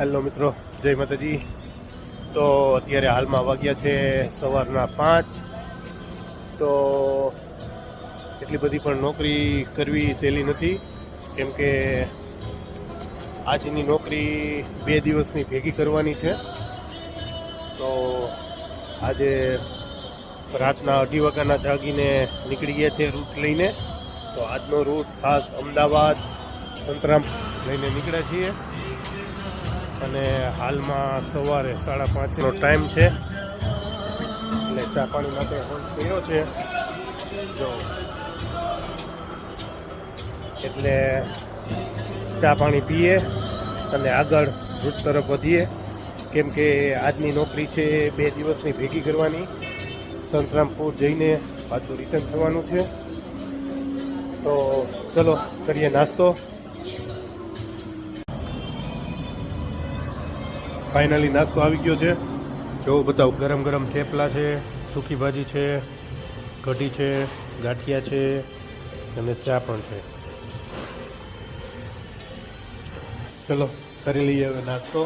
Hello મિત્રો, જય માતાજી। તો અત્યારે હાલમાં વાગ્યા છે સવારના 5। તો એટલી બધી પણ નોકરી કરવી સહેલી નથી, કેમ કે આજની નોકરી 2 દિવસની ભેગી કરવાની છે। તો આજે રાતના 2:30 વાગ્યાના જાગીને નીકળી ગયા છે રૂટ લઈને। તો આજનો રૂટ ખાસ અમદાવાદ સંતરામ લઈને નીકળ્યા છીએ અને હાલમાં સવારે 5:30નો ટાઈમ છે, એટલે ચા પાણી માટે હોલ્ડ કર્યો છે જો, એટલે ચા પાણી પીએ અને આગળ રૂટ તરફ વધીએ, કેમ કે આજની નોકરી છે 2 દિવસની ભેગી કરવાની। સંતરામપુર જઈને પાછું રિટર્ન થવાનું છે। તો ચલો કરીએ નાસ્તો। ફાઇનલી નાસ્તો આવી ગયો છે, જો બતાવું, ગરમ ગરમ થેપલા છે, સૂકી ભાજી છે, કઢી છે, ગાંઠિયા છે અને ચા પણ છે। ચલો કરી લઈએ હવે નાસ્તો।